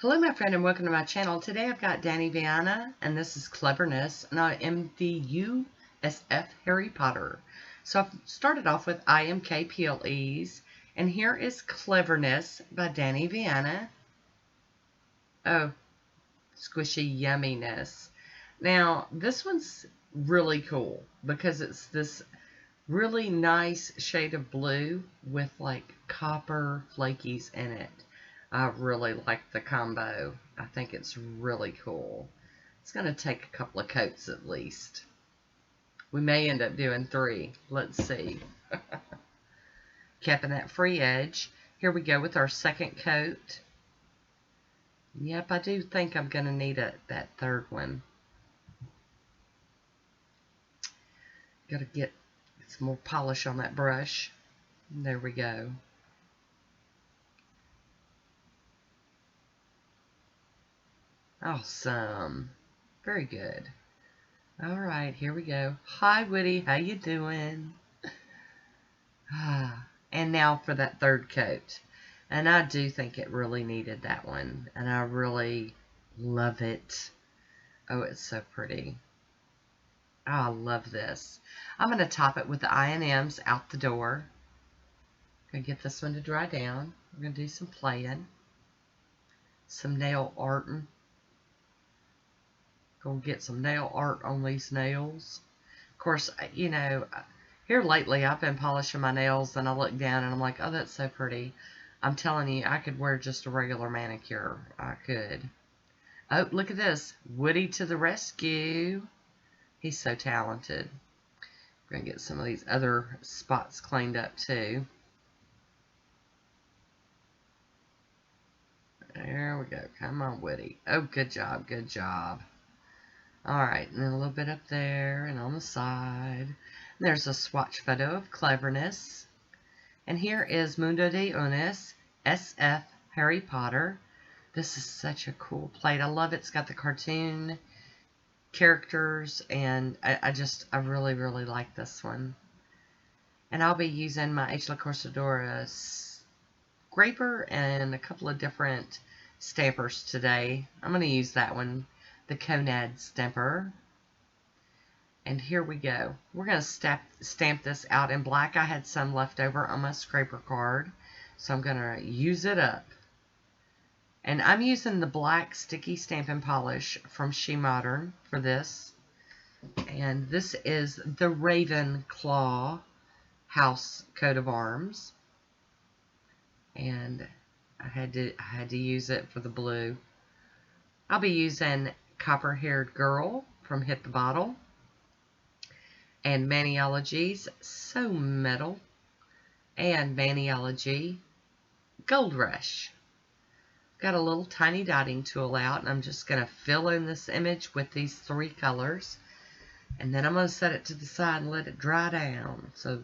Hello, my friend, and welcome to my channel. Today I've got Danny Viana, and this is Cleverness, and I am the USF Harry Potter. So I've started off with IMK PLEs, and here is Cleverness by Danny Viana. Oh, squishy yumminess. Now, this one's really cool because it's this really nice shade of blue with like copper flakies in it. I really like the combo. I think it's really cool. It's going to take a couple of coats at least. We may end up doing 3. Let's see. Keeping that free edge. Here we go with our second coat. Yep, I do think I'm going to need that third one. Got to get some more polish on that brush. There we go. Awesome. Very good. All right, here we go. Hi, Woody. How you doing? And now for that third coat. And I do think it really needed that one. And I really love it. Oh, it's so pretty. Oh, I love this. I'm going to top it with the I&Ms out the door. Going to get this one to dry down. We're going to do some playing. Some nail arting. Gonna get some nail art on these nails. Of course, you know, here lately I've been polishing my nails and I look down and I'm like, oh, that's so pretty. I'm telling you, I could wear just a regular manicure. I could. Oh, look at this. Woody to the rescue. He's so talented. We're gonna get some of these other spots cleaned up too. There we go. Come on, Woody. Oh, good job. Good job. Alright, and then a little bit up there and on the side. And there's a swatch photo of Cleverness. And here is Mundo de Unis, SF Harry Potter. This is such a cool plate. I love it. It's got the cartoon characters, and I really, really like this one. And I'll be using my H. La Corsadora scraper and a couple of different stampers today. I'm going to use that one. The Conad stamper. And here we go. We're going to stamp this out in black. I had some left over on my scraper card, so I'm going to use it up. And I'm using the black sticky stamping polish from She Modern for this. And this is the Ravenclaw house coat of arms. And I had to use it for the blue. I'll be using Copper-Haired Girl from Hit the Bottle, and Maniology's So Metal, and Maniology Gold Rush. Got a little tiny dotting tool out, and I'm just going to fill in this image with these 3 colors, and then I'm going to set it to the side and let it dry down so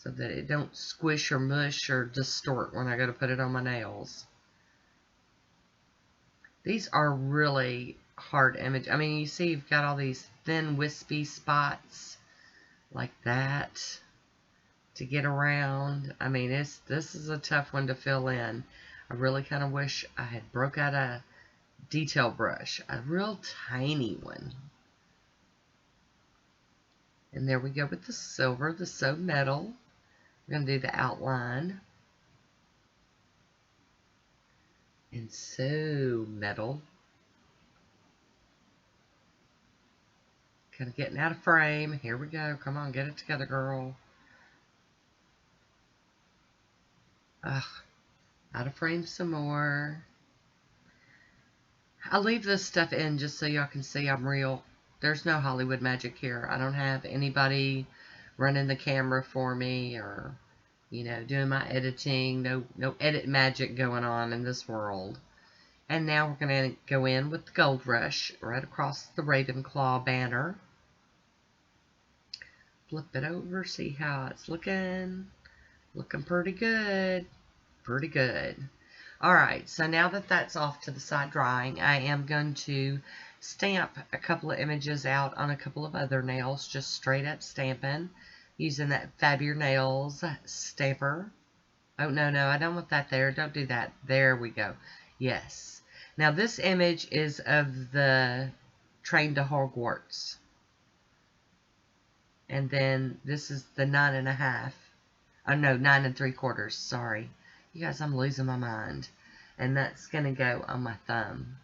that it don't squish or mush or distort when I go to put it on my nails. These are really hard image. I mean, you see you've got all these thin wispy spots like that to get around. I mean, this is a tough one to fill in. I really kind of wish I had broke out a detail brush, a real tiny one. And there we go with the silver, the So Metal. We're going to do the outline. And So Metal. Kind of getting out of frame. Here we go. Come on, get it together, girl. Ugh. Out of frame some more. I'll leave this stuff in just so y'all can see I'm real. There's no Hollywood magic here. I don't have anybody running the camera for me or, you know, doing my editing. No edit magic going on in this world. And now we're going to go in with the Gold Rush right across the Ravenclaw banner. Flip it over, see how it's looking. Looking pretty good. Pretty good. Alright, so now that that's off to the side drying, I am going to stamp a couple of images out on a couple of other nails, just straight up stamping, using that Fab Your Nails stamper. Oh, no, I don't want that there. Don't do that. There we go. Yes. Now this image is of the Train to Hogwarts. And then this is the 9.5. Oh no, 9 3/4. Sorry. You guys, I'm losing my mind. And that's going to go on my thumb.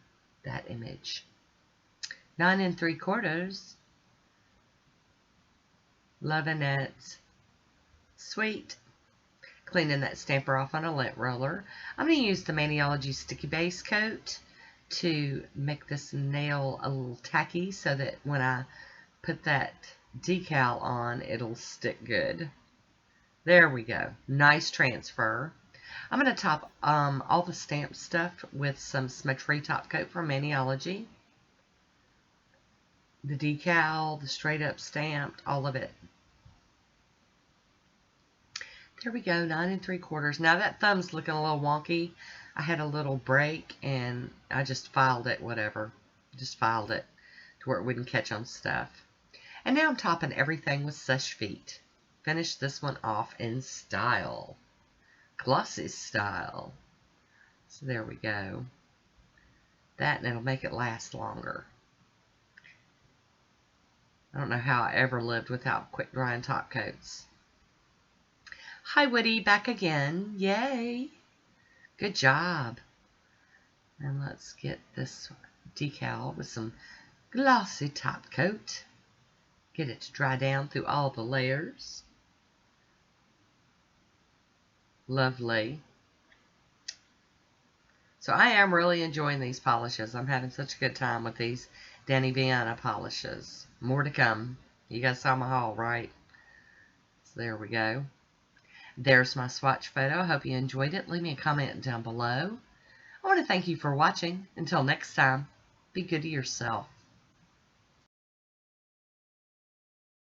That image. 9 3/4. Loving it. Sweet. Cleaning that stamper off on a lint roller. I'm going to use the Maniology Sticky Base Coat to make this nail a little tacky so that when I put that decal on, it'll stick good. There we go. Nice transfer. I'm going to top all the stamp stuff with some Smudge-Free Top Coat from Maniology. The decal, the straight up stamped, all of it. There we go, 9 3/4. Now that thumb's looking a little wonky. I had a little break and I just filed it, whatever. Just filed it to where it wouldn't catch on stuff. And now I'm topping everything with Seche Vite. Finish this one off in style. Glossy style. So there we go. That, and it'll make it last longer. I don't know how I ever lived without quick drying top coats. Hi Woody, back again. Yay. Good job. And let's get this decal with some glossy top coat. Get it to dry down through all the layers. Lovely. So I am really enjoying these polishes. I'm having such a good time with these Danny Viana polishes. More to come. You guys saw my haul, right? So there we go. There's my swatch photo. I hope you enjoyed it. Leave me a comment down below. I want to thank you for watching. Until next time, be good to yourself.